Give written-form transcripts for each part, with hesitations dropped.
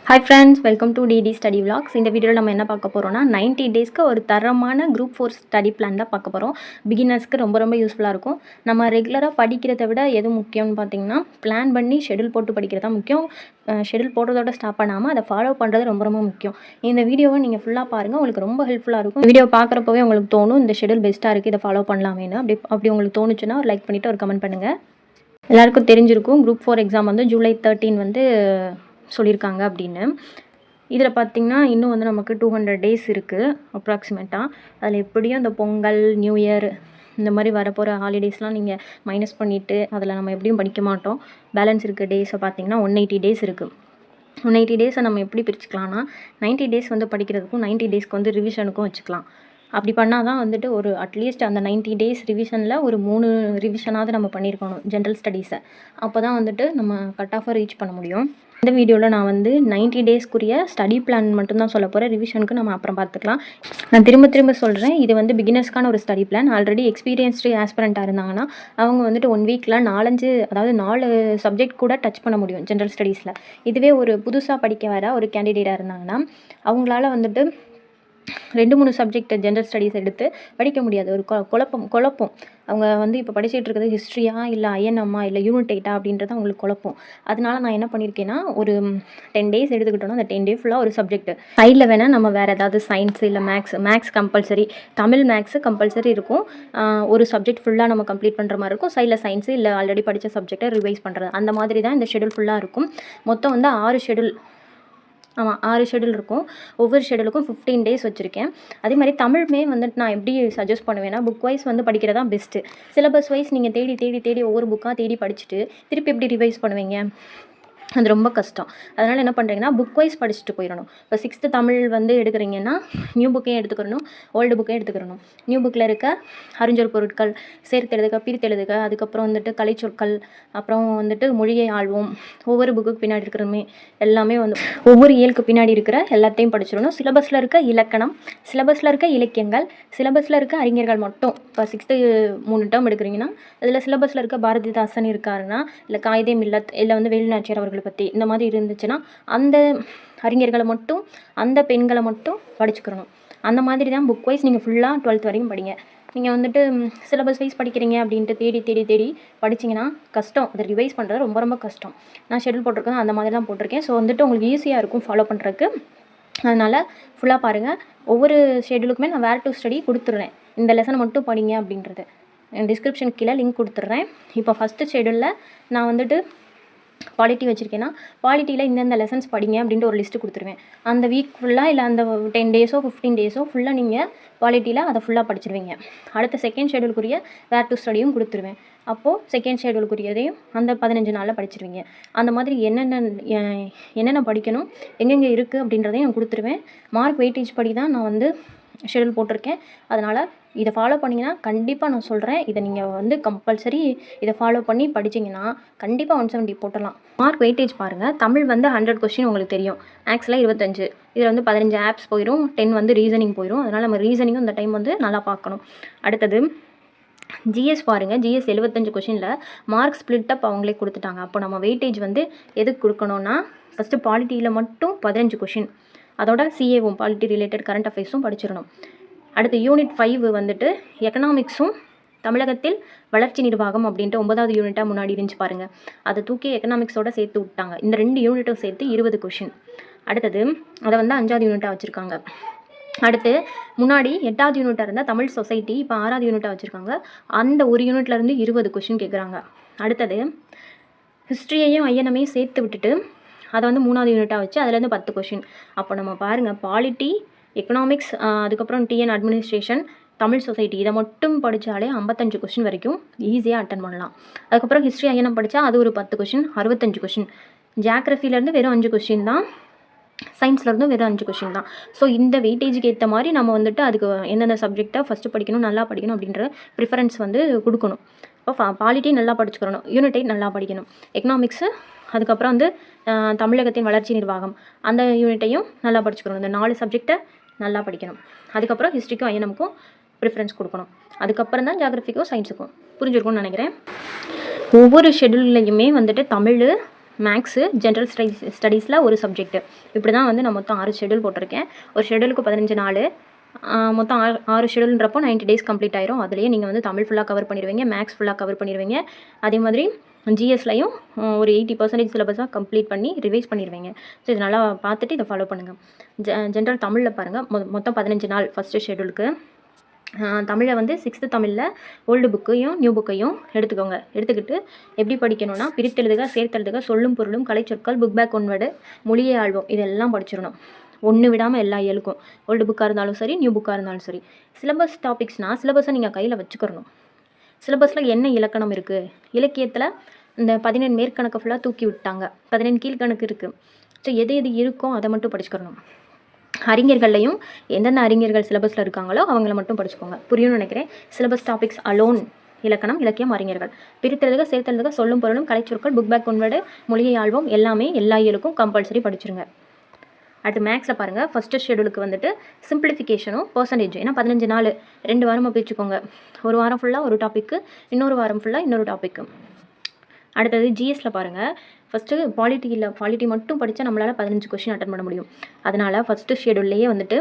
Hi friends, welcome to DD Study Vlogs. இந்த வீடியோவில் நம்ம என்ன பார்க்க போகிறோம்னா 90 டேஸ்க்கு ஒரு தரமான குரூப் 4 ஸ்டடி பிளான் தான் பார்க்க போகிறோம். பிகினர்ஸ்க்கு ரொம்ப யூஸ்ஃபுல்லாக இருக்கும். நம்ம ரெகுலராக படிக்கிறத விட எது முக்கியம்னு பார்த்தீங்கன்னா பிளான் பண்ணி ஷெடியூல் போட்டு படிக்கிறது தான் முக்கியம். ஷெடியூல் போடுறதோட ஸ்டாப் பண்ணாமல் அதை ஃபாலோ பண்ணுறது ரொம்ப முக்கியம். இந்த வீடியோவை நீங்கள் ஃபுல்லாக பாருங்கள், உங்களுக்கு ரொம்ப ஹெல்ப்ஃபுல்லாக இருக்கும். வீடியோ பார்க்குறப்பவே உங்களுக்கு தோணும் இந்த ஷெடியூல் பெஸ்ட்டாக இருக்குது, இதை ஃபாலோ பண்ணலாமேனு. அப்படி உங்களுக்கு தோணுச்சுன்னா ஒரு லைக் பண்ணிவிட்டு ஒரு கமெண்ட் பண்ணுங்கள். எல்லாருக்கும் தெரிஞ்சிருக்கும் குரூப் 4 எக்ஸாம் வந்து ஜூலை 13 சொல்லியிருக்காங்க அப்படின்னு. இதில் பார்த்திங்கன்னா இன்னும் நமக்கு 200 டேஸ் இருக்குது அப்ராக்சிமேட்டாக. அதில் எப்படியும் இந்த பொங்கல், நியூ இயர் இந்த மாதிரி வரப்போகிற ஹாலிடேஸ்லாம் நீங்கள் மைனஸ் பண்ணிவிட்டு அதில் நம்ம எப்படியும் படிக்க மாட்டோம். பேலன்ஸ் இருக்க டேஸை பார்த்திங்கன்னா 180 டேஸ் இருக்குது. 180 டேஸை நம்ம எப்படி பிரிச்சுக்கலாம்னா 90 டேஸ் படிக்கிறதுக்கும் 90 டேஸ்க்கு ரிவிஷனுக்கும் வச்சுக்கலாம். அப்படி பண்ணால் தான் ஒரு அட்லீஸ்ட் அந்த 90 டேஸ் ரிவிஷனில் ஒரு 3 ரிவிஷனாவது நம்ம பண்ணியிருக்கணும் ஜென்ரல் ஸ்டடீஸை. அப்போ தான் நம்ம கட் ஆஃபை ரீச் பண்ண முடியும். இந்த வீடியோவில் நான் 90 டேஸ்க்குரிய ஸ்டடி பிளான் மட்டும்தான் சொல்ல போகிறேன். ரிவிஷனுக்கு நம்ம அப்புறம் பார்த்துக்கலாம். நான் திரும்ப சொல்கிறேன், இது பிகினர்ஸ்க்கான ஒரு ஸ்டடி பிளான். ஆல்ரெடி எக்ஸ்பீரியன்ஸ்டு ஆஸ்பிரண்ட்டாக இருந்தாங்கன்னா அவங்க 1 வீக்கில் 4 சப்ஜெக்ட் கூட டச் பண்ண முடியும் ஜென்ரல் ஸ்டடீஸில். இதுவே ஒரு புதுசாக படிக்க வர ஒரு கேண்டிடேட்டாக இருந்தாங்கன்னா அவங்களால 2-3 சப்ஜெக்ட் ஜென்ரல் ஸ்டடீஸ் எடுத்து படிக்க முடியாது. ஒரு குழப்பம் அவங்க இப்போ படிச்சுட்டு இருக்கிறது ஹிஸ்ட்ரியா இல்லை ஐஎன்எம்மா இல்லை யூனிட் 8 அப்படின்றது அவங்களுக்கு குழப்பம். அதனால நான் என்ன பண்ணியிருக்கேன்னா ஒரு 10 டேஸ் எடுத்துக்கிட்டோன்னா அந்த 10 டே ஃபுல்லாக ஒரு சப்ஜெக்ட் சைடில் வேணால் நம்ம வேறு ஏதாவது சயின்ஸ் இல்லை maths compulsory, Tamil maths compulsory இருக்கும். ஒரு சப்ஜெக்ட் ஃபுல்லாக நம்ம கம்ப்ளீட் பண்ணுற மாதிரி இருக்கும். சைடில் சயின்ஸு இல்லை ஆல்ரெடி படித்த சப்ஜெக்டை ரிவைஸ் பண்ணுறது, அந்த மாதிரி தான் இந்த ஷெடியூல் ஃபுல்லாக இருக்கும். மொத்தம் 6 ஷெடியூல். ஆமாம், 6 ஷெடியூல் இருக்கும். ஒவ்வொரு ஷெடியூலுக்கும் 15 டேஸ் வச்சுருக்கேன். அதே மாதிரி தமிழுமே நான் எப்படி சஜஸ்ட் பண்ணுவேன்னா புக் வைஸ் படிக்கிறது தான் பெஸ்ட்டு. சிலபஸ் வைஸ் நீங்கள் தேடி ஒவ்வொரு புக்காக தேடி படிச்சுட்டு திருப்பி எப்படி ரிவைஸ் பண்ணுவீங்க? அது ரொம்ப கஷ்டம். அதனால் என்ன பண்ணுறீங்கன்னா புக் வைஸ் படிச்சுட்டு போயிடணும். இப்போ 6th தமிழ் எடுக்கிறீங்கன்னா நியூ புக்கையும் எடுத்துக்கிறணும், ஓல்டு புக்கையும் எடுத்துக்கிறணும். நியூ புக்கில் இருக்க அறிஞர் பொருட்கள், சேர்த்தெழுதுக, பிரித்தெழுதுக, அதுக்கப்புறம் கலைச்சொற்கள், அப்புறம் மொழியை ஆழ்வோம், ஒவ்வொரு புக்குக்கு பின்னாடி இருக்கிறமே எல்லாமே ஒவ்வொரு இயலுக்கு பின்னாடி இருக்கிற எல்லாத்தையும் படிச்சிடணும். சிலபஸில் இருக்க இலக்கணம், சிலபஸில் இருக்க இலக்கியங்கள், சிலபஸில் இருக்க அறிஞர்கள் மட்டும். இப்போ 6th 3 டேர்ம் எடுக்கிறீங்கன்னா அதில் சிலபஸில் இருக்க பாரதிதாசன் இருக்காருன்னா இல்லை காயிதே மில்லத் இல்லை வேலுநாச்சியார் அவர்கள் பற்றி இந்த மாதிரி இருந்துச்சுன்னா அந்த அறிஞர்களை மட்டும், அந்த பெண்களை மட்டும் படிச்சுக்கிறணும். அந்த மாதிரி தான் புக் வைஸ் நீங்கள் ஃபுல்லாக 12th வரையும் படிங்க. நீங்கள் சிலபஸ் வைஸ் படிக்கிறீங்க அப்படின்ட்டு தேடி படிச்சிங்கன்னா கஷ்டம். அதை ரிவைஸ் பண்ணுறது ரொம்ப கஷ்டம். நான் ஷெடியூல் போட்டிருக்கேன், அந்த மாதிரி தான் போட்டிருக்கேன். ஸோ உங்களுக்கு ஈஸியாக இருக்கும் ஃபாலோ பண்ணுறதுக்கு. அதனால் ஃபுல்லாக பாருங்கள். ஒவ்வொரு ஷெடியூலுக்குமே நான் வேர் டு ஸ்டடி கொடுத்துட்றேன். இந்த லெசனை மட்டும் படிங்க அப்படின்றது டிஸ்கிரிப்ஷன் கீழே லிங்க் கொடுத்துட்றேன். இப்போ ஃபஸ்ட்டு ஷெடியூலில் நான் பாலிட்டி வச்சுருக்கேன்னா பாலிட்டியில் இந்தந்த லெசன்ஸ் படிங்க அப்படின்ட்டு ஒரு லிஸ்ட்டு கொடுத்துருவேன். அந்த வீக் ஃபுல்லாக இல்லை அந்த 10 டேஸோ 15 டேஸோ ஃபுல்லாக நீங்கள் பாலிட்டியில் அதை ஃபுல்லாக படிச்சிருவீங்க. அடுத்த செகண்ட் ஷெடியூலுக்குரிய வேர் டு ஸ்டடியும் கொடுத்துருவேன். அப்போது செகண்ட் ஷெடியூலுக்குரியதையும் அந்த 15 நாளில் படிச்சிருவீங்க. அந்த மாதிரி என்னென்ன படிக்கணும், எங்கெங்கே இருக்குது அப்படின்றதையும் நான் கொடுத்துருவேன். மார்க் வெயிட்டேஜ் படி தான் நான் ஷெடியூல் போட்டிருக்கேன். அதனால் இதை ஃபாலோ பண்ணிங்கன்னா கண்டிப்பாக நான் சொல்கிறேன், இதை நீங்கள் கம்பல்சரி இதை ஃபாலோ பண்ணி படிச்சிங்கன்னா கண்டிப்பாக 170 போட்டலாம். மார்க் வெயிட்டேஜ் பாருங்கள். தமிழ் 100 கொஸ்டின் உங்களுக்கு தெரியும், மேக்ஸில் 25, இதில் 15 ஆப்ஸ் போயிடும், 10 ரீசனிங் போயிடும். அதனால் நம்ம ரீசனிங்கும் இந்த டைம் நல்லா பார்க்கணும். அடுத்தது ஜிஎஸ் பாருங்கள். ஜிஎஸ் 75 கொஷினில் மார்க் ஸ்ப்ளிட் அப் அவங்களே கொடுத்துட்டாங்க. அப்போ நம்ம வெயிட்டேஜ் எதுக்கு கொடுக்கணும்னா ஃபஸ்ட்டு பாலிட்டியில் மட்டும் 15 கொஷின், அதோட சிஏவும் பாலிட்டி ரிலேட்டட் கரண்ட் அஃபேர்ஸும் படிச்சிடணும். அடுத்து யூனிட் 5 எக்கனாமிக்ஸும் தமிழகத்தில் வளர்ச்சி நிர்வாகம் அப்படின்ட்டு 9வது யூனிட்டாக முன்னாடி இருந்துச்சு பாருங்கள். அதை தூக்கி எக்கனாமிக்ஸோட சேர்த்து விட்டாங்க. இந்த 2 யூனிட்டும் சேர்த்து 20 கொஷின். அடுத்தது அதை 5வது யூனிட்டாக வச்சுருக்காங்க. அடுத்து முன்னாடி 8வது யூனிட்டாக இருந்தால் தமிழ் சொசைட்டி, இப்போ 6வது யூனிட்டாக வச்சுருக்காங்க. அந்த ஒரு யூனிட்லேருந்து 20 கொஷின் கேட்குறாங்க. அடுத்தது ஹிஸ்ட்ரியையும் ஐஎன்எம்மையும் சேர்த்து விட்டுட்டு அதை 3வது யூனிட்டாக வச்சு அதுலேருந்து 10 கொஷின். அப்போ நம்ம பாருங்கள், பாலிட்டி, எக்கனாமிக்ஸ், அதுக்கப்புறம் டிஎன் அட்மினிஸ்ட்ரேஷன், தமிழ் சொசைட்டி இதை மட்டும் படித்தாலே 55 கொஷின் வரைக்கும் ஈஸியாக அட்டன் பண்ணலாம். அதுக்கப்புறம் ஹிஸ்ட்ரி ஐஎன்எம் படித்தா அது ஒரு 10 கொஷின், 65 கொஷின். ஜியாகிரஃபிலேருந்து வெறும் 5 கொஷின் தான், சயின்ஸ்லேருந்து வெறும் 5 கொஷின் தான். ஸோ இந்த வெயிட்டேஜுக்கு ஏற்ற மாதிரி நம்ம அதுக்கு எந்தெந்த சப்ஜெக்டை ஃபஸ்ட்டு படிக்கணும், நல்லா படிக்கணும் அப்படின்ற ப்ரிஃபரன்ஸ் கொடுக்கணும். இப்போ பாலிட்டி நல்லா படிச்சுக்கணும், யூனிட் 8 நல்லா படிக்கணும், எக்கனாமிக்ஸு, அதுக்கப்புறம் தமிழகத்தின் வளர்ச்சி நிர்வாகம் அந்த யூனிட்டையும் நல்லா படிச்சுக்கணும். இந்த 4 சப்ஜெக்டை நல்லா படிக்கணும். அதுக்கப்புறம் ஹிஸ்ட்ரிக்கும் ஐஎன்எம்க்கும் ப்ரிஃபரன்ஸ் கொடுக்கணும். அதுக்கப்புறம் தான் ஜியாகிரஃபிக்கும் சயின்ஸுக்கும். புரிஞ்சிருக்கும்னு நினைக்கிறேன். ஒவ்வொரு ஷெடியூல்லையுமே தமிழ் மேக்ஸு, ஜென்ரல் ஸ்டடீஸில் ஒரு சப்ஜெக்ட்டு. இப்படி தான் வந்து நான் மொத்தம் 6 ஷெட்யூல் போட்டிருக்கேன். ஒரு ஷெட்யூலுக்கு 15 நாள், மொத்தம் 6 ஷெட்யூல்ன்றப்போ 90 டேஸ் கம்ப்ளீட் ஆயிரும். அதுலேயே நீங்கள் வந்து தமிழ் ஃபுல்லாக கவர் பண்ணிடுவீங்க, மேக்ஸ் ஃபுல்லாக கவர் பண்ணிடுவீங்க. அதே மாதிரி ஜிஎஸ்லையும் ஒரு 80% சிலபஸாக கம்ப்ளீட் பண்ணி ரிவைஸ் பண்ணிடுவீங்க. ஸோ இது நல்லா பார்த்துட்டு இதை ஃபாலோ பண்ணுங்கள். ஜென்ரல் தமிழில் பாருங்கள், மொத்தம் 15 நாள் ஃபஸ்ட்டு ஷெட்யூலுக்கு. தமிழை வந்து 6th தமிழில் ஓல்டு புக்கையும் நியூ புக்கையும் எடுத்துக்கோங்க. எடுத்துக்கிட்டு எப்படி படிக்கணும்னா, பிரித்தெழுதுக, சேர்த்தெழுதுக, சொல்லும் பொருளும், கலைச்சொற்கள், புக் பேக் ஒன்வேர்டு, மொழியை ஆழ்வோம், இதெல்லாம் படிச்சிடணும். ஒன்று விடாமல் எல்லா இயலுக்கும், ஓல்டு புக்காக இருந்தாலும் சரி, நியூ புக்காக இருந்தாலும் சரி. சிலபஸ் டாபிக்ஸ்னால் சிலபஸை நீங்கள் கையில் வச்சுக்கிறணும். சிலபஸில் என்ன இலக்கணம் இருக்குது, இலக்கியத்தில் இந்த 17 மேற்கணக்கு ஃபுல்லாக தூக்கி விட்டாங்க, 17 கீழ்கணக்கு இருக்குது. ஸோ எது எது இருக்கோ அதை மட்டும் படிச்சுக்கிறணும். அறிஞர்கள்லையும் எந்தெந்த அறிஞர்கள் சிலபஸில் இருக்காங்களோ அவங்கள மட்டும் படிச்சுக்கோங்க. புரியும்னு நினைக்கிறேன். சிலபஸ் டாபிக்ஸ் அலோன், இலக்கணம், இலக்கியம், அறிஞர்கள், பிரித்தெழுதுக, சேர்த்தெழுதுக, சொல்லும் பொருளும், கலைச்சொற்கள், புக் பேக் ஒன்வேர்டு, மொழியை ஆழ்வோம் எல்லாமே எல்லா இயலுக்கும் கம்பல்சரி படிச்சுருங்க. அடுத்து மேக்ஸில் பாருங்கள், ஃபஸ்ட்டு ஷெட்யூலுக்கு வந்துட்டு சிம்பிளிஃபிகேஷனும் பர்சன்டேஜ். ஏன்னா 15 நாள் 2 வாரமாக பிரிச்சுக்கோங்க. ஒரு வாரம் ஃபுல்லாக ஒரு டாப்பிக்கு, இன்னொரு வாரம் ஃபுல்லாக இன்னொரு டாப்பிக்கு. அடுத்தது ஜிஎஸ்சில் பாருங்கள், ஃபஸ்ட்டு பாலிட்டி மட்டும் படித்தா நம்மளால் 15 கொஷின் அட்டன் பண்ண முடியும். அதனால் ஃபஸ்ட்டு ஷெட்யூல்லையே வந்துட்டு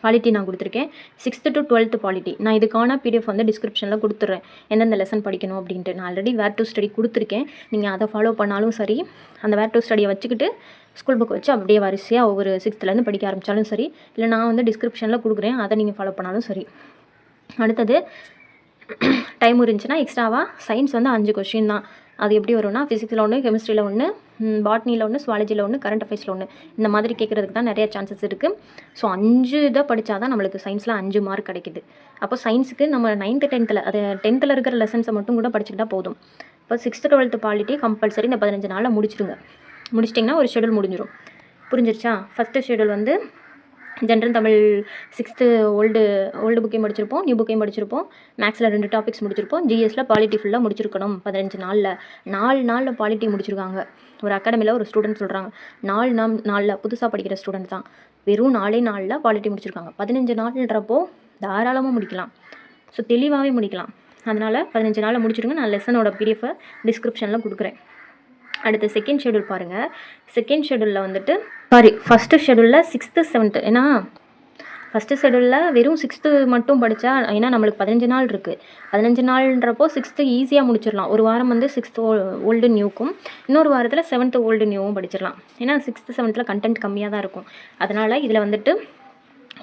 பாலிட்டி நான் கொடுத்துருக்கேன். 6th to 12th polity. நான் இதுக்கான பிடிஎஃப் வந்து டிஸ்கிரிப்ஷனில் கொடுத்துட்றேன், எந்தெந்த லெசன் படிக்கணும் அப்படின்ட்டு. நான் ஆல்ரெடி வேர் டு ஸ்டடி கொடுத்துருக்கேன். நீங்கள் அதை ஃபாலோ பண்ணாலும் சரி, அந்த வேர் டு ஸ்டடியை வச்சுக்கிட்டு ஸ்கூல் புக் வச்சு அப்படியே வரிசையாக ஒவ்வொரு 6thலேருந்து படிக்க ஆரம்பித்தாலும் சரி, இல்லை நான் வந்து டிஸ்கிரிப்ஷனில் கொடுக்குறேன், அதை நீங்கள் ஃபாலோ பண்ணாலும் சரி. அடுத்தது டைம் இருந்துச்சுன்னா எக்ஸ்ட்ராவாக சயின்ஸ் வந்து 5 கொஷின் தான். அது எப்படி வரும்னா, ஃபிசிக்ஸில் ஒன்று, கெமிஸ்ட்ரியில் ஒன்று, பாட்னியில் ஒன்று, சுவாலஜியில் ஒன்று, கரண்ட் அஃபேர்ஸில் ஒன்று, இந்த மாதிரி கேட்குறதுக்கு தான் நிறைய சான்சஸ் இருக்குது. ஸோ 5 இதை படித்தா தான் நம்மளுக்கு சயின்ஸில் 5 மார்க் கிடைக்குது. அப்போ சயின்ஸுக்கு நம்ம 9th 10th அது 10th இருக்கிற லெசன்ஸை மட்டும் கூட படிச்சுக்கிட்டா போதும். இப்போ 6th 12th பாலிட்டி கம்பல்சரி இந்த 15 நாளில் முடிச்சிட்டிங்கன்னா ஒரு ஷெட்யூல் முடிஞ்சிடும். புரிஞ்சிருச்சா? ஃபஸ்ட்டு ஷெட்யூல் வந்து ஜென்ரல் தமிழ் 6th ஓல்டு புக்கையும் படிச்சிருப்போம், நியூ புக்கையும் படிச்சிருப்போம். மேக்ஸில் 2 டாபிக்ஸ் முடிச்சிருப்போம். ஜிஎஸ்சில் பாலிட்டி ஃபுல்லாக முடிச்சிருக்கணும் 15 நாளில். 4 நாளில் பாலிட்டி முடிச்சிருக்காங்க. ஒரு அகாடமியில் ஒரு ஸ்டூடெண்ட் சொல்கிறாங்க, 4 நாளில் புதுசாக படிக்கிற ஸ்டூடெண்ட் தான், வெறும் 4 நாளில் பாலிட்டி முடிச்சிருக்காங்க. 15 நாள்ன்றப்போ தாராளமாக முடிக்கலாம். ஸோ தெளிவாகவே முடிக்கலாம். அதனால் 15 நாளில் முடிச்சிருங்க. நான் லெசனோட பிடிஎஃபை டிஸ்கிரிப்ஷனில் கொடுக்குறேன். அடுத்து செகண்ட் ஷெட்யூல் பாருங்கள். செகண்ட் ஷெட்யூலில் வந்துட்டு ஃபஸ்ட்டு ஷெட்யூலில் 6th 7th. ஏன்னா ஃபஸ்ட்டு ஷெட்யூலில் வெறும் 6th மட்டும் படித்தா, ஏன்னா நம்மளுக்கு 15 நாள் இருக்குது. 15 நாள்ன்றப்போ 6th ஈஸியாக முடிச்சிடலாம். ஒரு வாரம் வந்து 6th ஓல்டு நியூக்கும், இன்னொரு வாரத்தில் 7th ஓல்டு நியூவும் படிச்சிடலாம். ஏன்னா 6th 7th கண்டென்ட் கம்மியாக தான் இருக்கும். அதனால் இதில் வந்துட்டு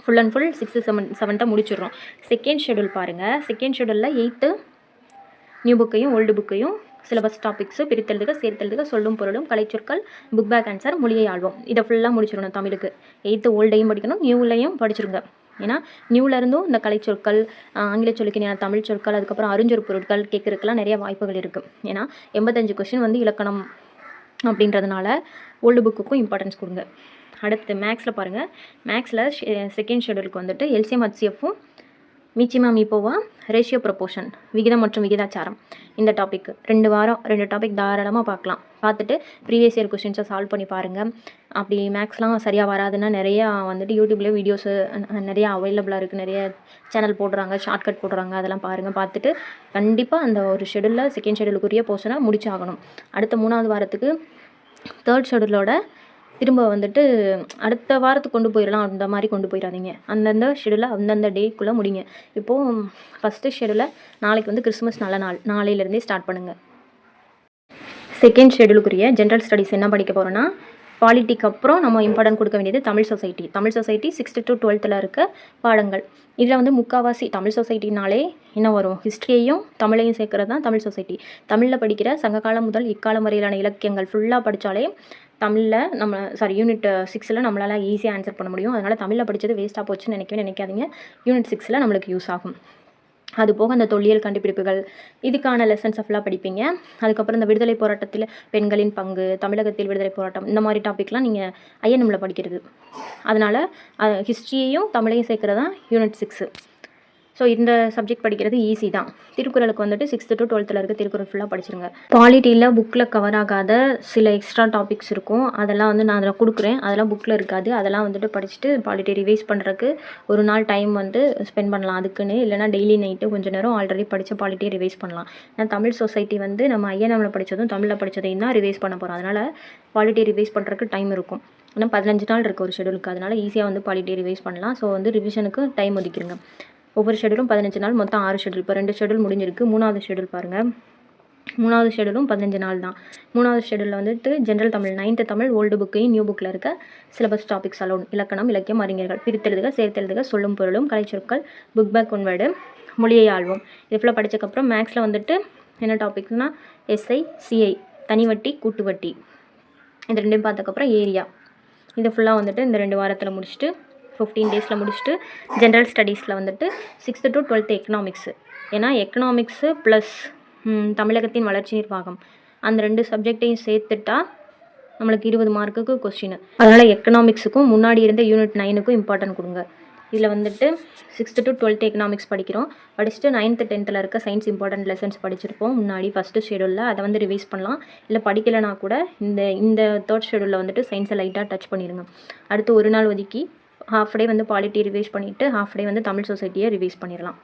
full and full 6th 7th முடிச்சிடுறோம். செகண்ட் ஷெட்யூல் பாருங்கள். செகண்ட் ஷெட்யூலில் 8th நியூ புக்கையும் ஓல்டு புக்கையும், சிலபஸ் டாபிக்ஸு, பிரித்தெழுதுக, சேர்த்தெழுதுக, சொல்லும் பொருளும், கலைச்சொற்கள், புக் பேக் ஆன்சர், மொழியை ஆழ்வோம், இதை ஃபுல்லாக முடிச்சிடணும். தமிழுக்கு 8th ஓல்டையும் படிக்கணும், நியூலையும் படிச்சிருங்க. ஏன்னா நியூவிலேருந்தும் இந்த கலைச்சொற்கள், ஆங்கில சொல்லுக்கு தமிழ் சொற்கள், அதுக்கப்புறம் அறிஞர் பொருட்கள் கேட்குறதுக்கெல்லாம் நிறைய வாய்ப்புகள் இருக்குது. ஏன்னா 85 கொஷின் வந்து இலக்கணம் அப்படின்றதுனால ஓல்டு புக்குக்கும் இம்பார்ட்டன்ஸ் கொடுங்க. அடுத்து மேக்ஸில் பாருங்கள். மேக்ஸில் செகண்ட் ஷெட்யூலுக்கு வந்துட்டு எல்சிஎம் ஹெச்சிஎஃப்பும், மீச்சிமா மீப்போவா, ரேஷியோ ப்ரொப்போர்ஷன், விகிதம் மற்றும் விகிதாச்சாரம், இந்த டாபிக் 2 வாரம் 2 டாபிக் தாராளமாக பார்க்கலாம். பார்த்துட்டு ப்ரீவியஸ் இயர் கொஸ்டின்ஸை சால்வ் பண்ணி பாருங்கள். அப்படி மேக்ஸ்லாம் சரியாக வராதுன்னா நிறையா வந்துட்டு யூடியூப்லேயே வீடியோஸு நிறையா அவைலபிளாக இருக்குது. நிறைய சேனல் போடுறாங்க, ஷார்ட்கட் போடுறாங்க, அதெல்லாம் பாருங்கள். பார்த்துட்டு கண்டிப்பாக அந்த ஒரு ஷெட்யூலில் செகண்ட் ஷெட்யூலுக்குரிய போர்ஷனை முடிச்சாகணும். அடுத்த 3வது வாரத்துக்கு 3rd ஷெட்யூலோட திரும்ப வந்துட்டு அடுத்த வாரத்துக்கு கொண்டு போயிடலாம். அந்த மாதிரி கொண்டு போயிடாதீங்க. அந்தந்த ஷெட்யூலை அந்தந்த டேக்குள்ளே முடிங்க. இப்போது ஃபஸ்ட்டு ஷெட்யூலை நாளைக்கு வந்து கிறிஸ்மஸ் நல்ல நாள், நாளையிலேருந்தே ஸ்டார்ட் பண்ணுங்கள். செகண்ட் ஷெட்யூலுக்குரிய ஜென்ரல் ஸ்டடீஸ் என்ன படிக்க போகிறோன்னா, பாலிட்டிக்கு அப்புறம் நம்ம இம்பார்ட்டன்ட் கொடுக்க வேண்டியது Tamil society. Tamil society 6th to 12th இருக்க பாடங்கள். இதில் வந்து முக்கால்வாசி தமிழ் சொசைட்டினாலே என்ன வரும், ஹிஸ்ட்ரியையும் தமிழையும் சேர்க்குறது தான் தமிழ் சொசைட்டி. தமிழில் படிக்கிற சங்ககாலம் முதல் இக்காலம் வரையிலான இலக்கியங்கள் ஃபுல்லாக படித்தாலே தமிழில் யூனிட் 6ல் நம்மளால் ஈஸியாக ஆன்சர் பண்ண முடியும். அதனால் தமிழில் படித்தது வேஸ்ட்டாக போச்சுன்னு நினைக்காதீங்க. யூனிட் 6ல் நம்மளுக்கு யூஸ் ஆகும். அது போக அந்த தொல்லியல் கண்டுபிடிப்புகள், இதுக்கான லெசன்ஸை ஃபுல்லாக படிப்பீங்க. அதுக்கப்புறம் இந்த விடுதலை போராட்டத்தில் பெண்களின் பங்கு, தமிழகத்தில் விடுதலை போராட்டம், இந்த மாதிரி டாபிக்லாம் நீங்கள் ஐஎன்எம்மில் படிக்கிறது. அதனால் ஹிஸ்ட்ரியையும் தமிழையும் சேர்க்குறது தான் யூனிட் 6. ஸோ இந்த சப்ஜெக்ட் படிக்கிறது ஈஸி தான். திருக்குறளுக்கு வந்துட்டு 6th to 12th இருக்க திருக்குறள் ஃபுல்லாக படிச்சிருங்க. பாலிட்டியில் புக்கில் கவர் ஆகாத சில எக்ஸ்ட்ரா டாபிக்ஸ் இருக்கும், அதெல்லாம் வந்து நான் அதில் கொடுக்குறேன். அதெல்லாம் புக்கில் இருக்காது. அதெல்லாம் வந்துட்டு படிச்சுட்டு பாலிட்டி ரிவைஸ் பண்ணுறதுக்கு ஒரு நாள் டைம் வந்து ஸ்பெண்ட் பண்ணலாம் அதுக்குன்னு. இல்லைனா டெய்லி நைட்டு கொஞ்சம் நேரம் ஆல்ரெடி படித்த பாலிட்டியை ரிவைஸ் பண்ணலாம். நான் தமிழ் சொசைட்டி வந்து நம்ம ஐஎன்எம்மில் படித்ததும் தமிழில் படித்ததையும் தான் ரிவைஸ் பண்ண போகிறோம். அதனால் பாலிட்டி ரிவைஸ் பண்ணுறதுக்கு டைம் இருக்கும். இன்னும் 15 நாள் இருக்குது ஒரு ஷெடியூலுக்கு. அதனால் ஈஸியாக வந்து பாலிட்டி ரிவைஸ் பண்ணலாம். ஸோ வந்து ரிவிஷனுக்கு டைம் ஒதுக்கிடுங்க. ஒவ்வொரு ஷெடியூலும் 15 நாள், மொத்தம் 6 ஷெடியூல். இப்போ 2 ஷெடியூல் முடிஞ்சிருக்கு. 3வது ஷெடியூல் பாருங்கள். 3வது ஷெடியூலும் 15 நாள் தான். 3வது ஷெடியூலில் வந்துட்டு general Tamil 9th Tamil old புக்கையும் நியூ புக்கில் இருக்க சிலபஸ் டாபிக்ஸ் அலோன். இலக்கணம், இலக்கியம், அறிஞர்கள், பிரித்தெழுதுக, சேர்த்தெழுதுக, சொல்லும் பொருளும், கலைச்சொற்கள், புக் பேக் ஒன்வேர்டு, மொழியை ஆழ்வோம். இது ஃபுல்லாக படித்ததுக்கப்புறம் மேக்ஸில் வந்துட்டு என்ன டாபிக்ஸ்னால் எஸ்ஐ, சிஐ, தனிவட்டி, கூட்டுவட்டி, இந்த ரெண்டையும் பார்த்ததுக்கப்புறம் ஏரியா. இது ஃபுல்லாக வந்துட்டு இந்த 2 வாரத்தில் முடிச்சுட்டு 15 டேஸில் முடிச்சுட்டு ஜென்ரல் ஸ்டடீஸில் வந்துட்டு 6th to 12th எக்கனாமிக்ஸு. ஏன்னா எக்கனாமிக்ஸு ப்ளஸ் தமிழகத்தின் வளர்ச்சி நிர்வாகம் அந்த 2 சப்ஜெக்டையும் சேர்த்துட்டா நம்மளுக்கு 20 மார்க்குக்கு கொஸ்டின். அதனால் எக்கனாமிக்ஸுக்கும் முன்னாடி இருந்த யூனிட் 9க்கும் இம்பார்ட்டன்ட் கொடுங்க. இதில் வந்துட்டு 6th to 12th எக்கனாமிக்ஸ் படிக்கிறோம். படிச்சுட்டு 9th 10th இருக்க சயின்ஸ் இம்பார்ட்டன்ட் லெசன்ஸ் படிச்சிருப்போம் முன்னாடி ஃபஸ்ட்டு ஷெடியூலில். அதை வந்து ரிவைஸ் பண்ணலாம். இல்லை படிக்கலைனா கூட இந்த 3rd ஷெடியூலில் வந்துட்டு சயின்ஸை லைட்டாக டச் பண்ணிடுங்க. அடுத்து ஒரு நாள் ஒதுக்கி ஹாஃப் டே வந்து பாலிட்டி ரிவைஸ் பண்ணிவிட்டு ஹாஃப் டே வந்து தமிழ் சொசைட்டியை ரிவைஸ் பண்ணிடலாம்.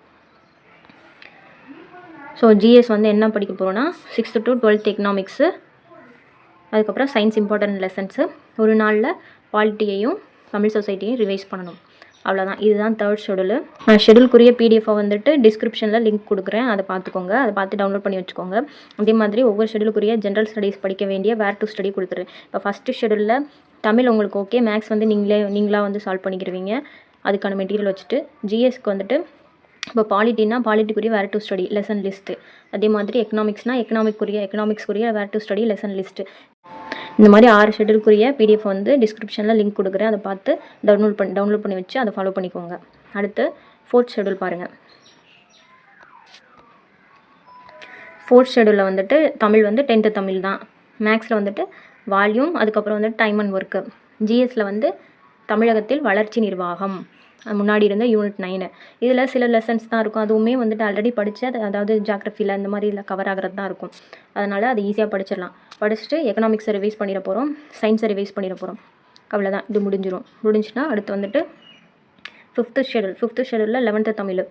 ஸோ ஜிஎஸ் வந்து என்ன படிக்க போகிறோன்னா 6th to 12th எக்கனாமிக்ஸு, அதுக்கப்புறம் சயின்ஸ் இம்பார்ட்டன்ட் லெசன்ஸு, ஒரு நாளில் பாலிட்டியையும் தமிழ் சொசைட்டியையும் ரிவைஸ் பண்ணணும். அவ்வளோதான். இதுதான் 3rd ஷெடியூலு. நான் ஷெடியூல்குரிய பிடிஎஃபை வந்துட்டு டிஸ்கிரிப்ஷனில் லிங்க் கொடுக்குறேன். அதை பார்த்துக்கோங்க. அதை பார்த்து டவுன்லோட் பண்ணி வச்சுக்கோங்க. அதே மாதிரி ஒவ்வொரு ஷெடியூலுக்குரிய ஜென்ரல் ஸ்டடீஸ் படிக்க வேண்டிய வேர் டு ஸ்டடி கொடுத்துருவேன். இப்போ ஃபஸ்ட்டு ஷெடியூலில் தமிழ் உங்களுக்கு ஓகே, மேக்ஸ் வந்து நீங்களாக வந்து சால்வ் பண்ணிக்கிடுவீங்க அதுக்கான மெட்டீரியல் வச்சுட்டு. ஜிஎஸ்க்கு வந்துட்டு இப்போ பாலிட்டினா பாலிட்டிக்குரிய வேர் டு ஸ்டடி லெசன் லிஸ்ட்டு. அதே மாதிரி எக்கனாமிக்ஸ்னால் எக்கனாமிக்ஸ்க்குரிய வேர் டு ஸ்டடி லெசன் லிஸ்ட்டு. இந்த மாதிரி 6 ஷெடியூலுக்குரிய பிடிஎஃப் வந்து டிஸ்கிரிப்ஷனில் லிங்க் கொடுக்குறேன். அதை பார்த்து டவுன்லோட் பண்ணி வச்சு அதை ஃபாலோ பண்ணிக்கோங்க. அடுத்து 4th ஷெடியூல் பாருங்கள். 4th ஷெடியூலில் வந்துட்டு தமிழ் வந்து 10th தமிழ் தான். மேக்ஸில் வந்துட்டு வால்யூம், அதுக்கப்புறம் வந்துட்டு டைம் அண்ட் ஒர்க்கு. ஜிஎஸில் வந்து தமிழகத்தில் வளர்ச்சி நிர்வாகம், முன்னாடி இருந்த யூனிட் 9. இதில் சில லெசன்ஸ் தான் இருக்கும். அதுவுமே வந்துட்டு ஆல்ரெடி படித்து அதாவது ஜாக்ரஃபியில் இந்த மாதிரி இல்லை கவர் ஆகிறது தான் இருக்கும். அதனால் அது ஈஸியாக படிச்சிடலாம். படிச்சுட்டு எக்கனாமிக்ஸை ரிவைஸ் பண்ணிட போகிறோம், சயின்ஸை ரிவைஸ் பண்ணிட போகிறோம். அவ்வளோதான். இது முடிஞ்சுன்னா அடுத்து வந்துட்டு 5th ஷெடியூலில் 11th தமிழ்.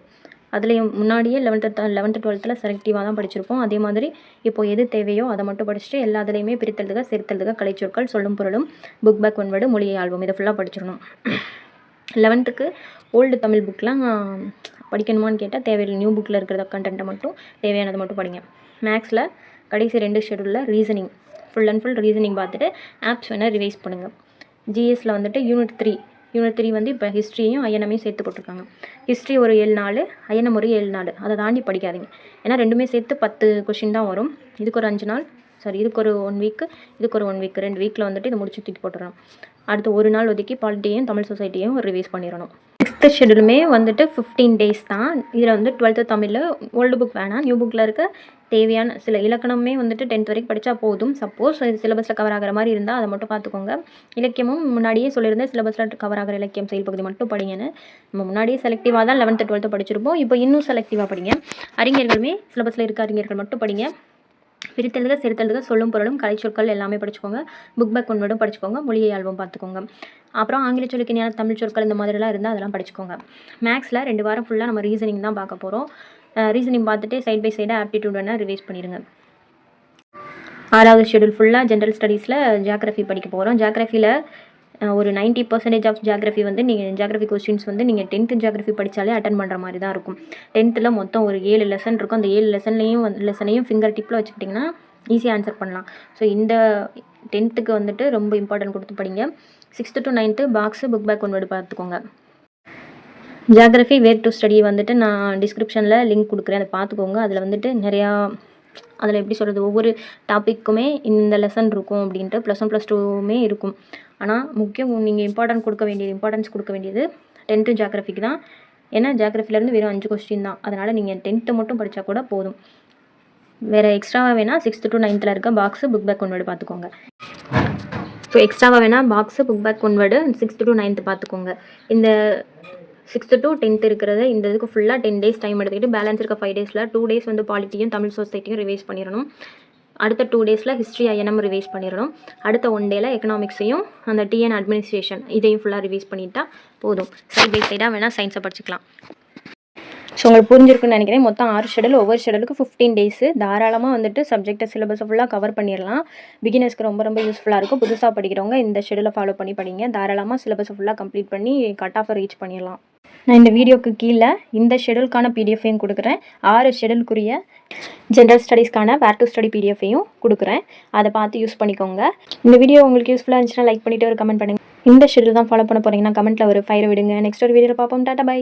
அதுலேயும் முன்னாடியே 11th 12th செலக்டிவாக தான் படிச்சிருப்போம். அதே மாதிரி இப்போ எது தேவையோ அதை மட்டும் படிச்சுட்டு எல்லாத்துலேயுமே பிரித்தெழுதுக, சேர்த்தெழுதுக, கலைச்சொற்கள், சொல்லும் பொருளும், புக் பேக் ஒன்வேர்டு, மொழியை ஆழ்வோம், இதை ஃபுல்லாக படிச்சிடணும். 11th ஓல்டு தமிழ் புக்கெலாம் படிக்கணுமான்னு கேட்டால் தேவையில்லை. நியூ புக்கில் இருக்கிற கண்டென்ட்டை மட்டும் தேவையானதை மட்டும் படிங்க. மேக்ஸில் கடைசி 2 ஷெடியூலில் reasoning full and full reasoning பார்த்துட்டு ஆப்ஸ் வேணால் ரிவைஸ் பண்ணுங்கள். ஜிஎஸில் வந்துட்டு யூனிட் 3 வந்து இப்போ ஹிஸ்ட்ரியையும் ஐஎன்எம்மையும் சேர்த்து போட்டிருக்காங்க. ஹிஸ்ட்ரி ஒரு 7 நாள், ஐஎன்எம் ஒரு 7 நாள். அதை தாண்டி படிக்காதீங்க. ஏன்னா ரெண்டுமே சேர்த்து 10 கொஷின் தான் வரும். இதுக்கு ஒரு 5 நாள், இதுக்கு ஒரு 1 வீக்கு, இதுக்கு ஒரு 1 வீக், 2 வீக்கில் வந்துட்டு இதை முடிச்சு தூக்கி போட்டுறோம். அடுத்து ஒரு நாள் ஒதுக்கி பாலிட்டியையும் தமிழ் சொசைட்டியும் ரிவைஸ் பண்ணிடணும். 6th ஷெடியூலுமே வந்துட்டு 15 டேஸ் தான். இதில் வந்து 12th தமிழில் ஓல்டு புக் வேணாம், நியூ புக்கில் இருக்க தேவையான சில இலக்கணமே வந்துட்டு 10th வரைக்கும் படித்தா போதும். சப்போஸ் இது சிலபஸில் கவர் ஆகிற மாதிரி இருந்தால் அதை மட்டும் பார்த்துக்கோங்க. இலக்கியமும் முன்னாடியே சொல்லியிருந்தேன், சிலபஸில் கவர் ஆகிற இலக்கியம் செயல் பகுதி மட்டும் படிங்கன்னு. நம்ம முன்னாடியே செலக்டிவாக தான் 11th 12th படிச்சிருப்போம். இப்போ இன்னும் செலக்டிவாக படிங்க. அறிஞர்களுமே சிலபஸில் இருக்க அறிஞர்கள் மட்டும் படிங்க. பிரித்தெழுதுக, சேர்த்தெழுதுக, சொல்லும் பொருளும், கலைச்சொற்கள் எல்லாமே படிச்சுக்கோங்க. புக் பேக் ஒன்வேர்டும் படிச்சுக்கோங்க. மொழியை ஆழ்வோம் பார்த்துக்கோங்க. அப்புறம் ஆங்கில சொல்லுக்கு இணையான தமிழ் சொற்கள் இந்த மாதிரிலாம் இருந்தால் அதெல்லாம் படிச்சுக்கோங்க. மேக்ஸில் 2 வாரம் ஃபுல்லாக நம்ம ரீசனிங் தான் பார்க்க போகிறோம். ரீசனிங் பார்த்துட்டு சைட் பை சைடாக ஆப்டிடியூட் வேணால் ரிவைஸ் பண்ணிடுங்க. 6வது ஷெடியூல் ஃபுல்லாக ஜென்ரல் ஸ்டடீஸில் ஜியாகிரஃபி படிக்க போகிறோம். ஜியாகிரஃபியில் ஒரு 90% ஆஃப் ஜியாகிரஃபி வந்து நீங்கள் ஜியாகிரஃபி கொஸ்டின்ஸ் வந்து நீங்கள் 10th ஜியாகிரஃபி படித்தாலே அட்டன் பண்ணுற மாதிரி தான் இருக்கும். 10th மொத்தம் ஒரு 7 லெசன் இருக்கும். அந்த 7 லெசனையும் ஃபிங்கர் டிப்பில் வச்சுக்கிட்டிங்கன்னா ஈஸியாக ஆன்சர் பண்ணலாம். ஸோ இந்த 10th வந்துட்டு ரொம்ப இம்பார்ட்டன்ட் கொடுத்து படிங்க. 6th to 9th box, book back one word பார்த்துக்கோங்க. ஜியாகிரஃபி வேர் டு ஸ்டடி வந்துட்டு நான் டிஸ்கிரிப்ஷனில் லிங்க் கொடுக்குறேன், அதை பார்த்துக்கோங்க. அதில் வந்துட்டு நிறையா அதில் எப்படி சொல்கிறது, ஒவ்வொரு டாப்பிக்குமே இந்த லெசன் இருக்கும் அப்படின்ட்டு +1 +2மே இருக்கும். ஆனால் முக்கியம் நீங்கள் இம்பார்ட்டன்ஸ் கொடுக்க வேண்டியது 10th ஜியாகிரஃபிக்கு தான். ஏன்னா ஜியாகிரஃபிலேருந்து வெறும் 5 கொஸ்டின் தான். அதனால் நீங்கள் 10th மட்டும் படித்தா கூட போதும். வேறு எக்ஸ்ட்ராவாக வேணால் 6th to 9th இருக்க பாக்ஸு, புக் பேக் ஒன்வேர்டு பார்த்துக்கோங்க. ஸோ எக்ஸ்ட்ராவாக வேணால் box, book back one word 6th to 9th பார்த்துக்கோங்க. இந்த 6th to 10th இருக்கிறது இந்த இதுக்கு ஃபுல்லாக 10 days டைம் எடுத்துக்கிட்டு பேலன்ஸ் இருக்க 5 days 2 days வந்து பாலிட்டியும் தமிழ் சொசைட்டியும் ரிவைஸ் பண்ணிடணும். அடுத்த 2 days ஹிஸ்ட்ரி ஐஎன்எம் ரிவைஸ் பண்ணிடணும். அடுத்த 1 day எக்கனாமிக்ஸையும் அந்த டிஎன் அட்மினிஸ்ட்ரேஷன் இதையும் ஃபுல்லாக ரிவைஸ் பண்ணிட்டா போதும். சைட் பை சைடாக வேணால் சயின்ஸை படிச்சுக்கலாம். ஸோ உங்களுக்கு புரிஞ்சிருக்குன்னு நினைக்கிறேன். மொத்தம் 6 ஷெடியூல், ஒவ்வொரு ஷெடியூலுக்கு 15 days. தாராளமாக வந்துட்டு சப்ஜெக்டை சிலபஸை ஃபுல்லாக கவர் பண்ணிடலாம். பிகினர்ஸ்க்கு ரொம்ப ரொம்ப யூஸ்ஃபுல்லாக இருக்கும். புதுசாக படிக்கிறவங்க இந்த ஷெடியூலை ஃபாலோ பண்ணி படிங்க. தாராளமாக சிலபஸை ஃபுல்லாக கம்ப்ளீட் பண்ணி கட் ஆஃபை ரீச் பண்ணிடலாம். நான் இந்த வீடியோக்கு கீழே இந்த ஷெடியூலுக்கான பிடிஎஃபையும் கொடுக்குறேன். 6 ஷெடியூலுக்குரிய ஜென்ரல் ஸ்டடீஸ்க்கான வேர் டு ஸ்டடி பிடிஎஃபையும் கொடுக்குறேன். அதை பார்த்து யூஸ் பண்ணிக்கோங்க. இந்த வீடியோ உங்களுக்கு யூஸ்ஃபுல்லாக இருந்துச்சுன்னா லைக் பண்ணிவிட்டு ஒரு கமெண்ட் பண்ணுங்கள். இந்த ஷெடியூல் தான் ஃபாலோ பண்ண போகிறீங்கன்னா கமெண்ட்டில் ஒரு 5 விடுங்க. நெக்ஸ்ட் ஒரு வீடியோவில் பார்ப்போம். Tata by.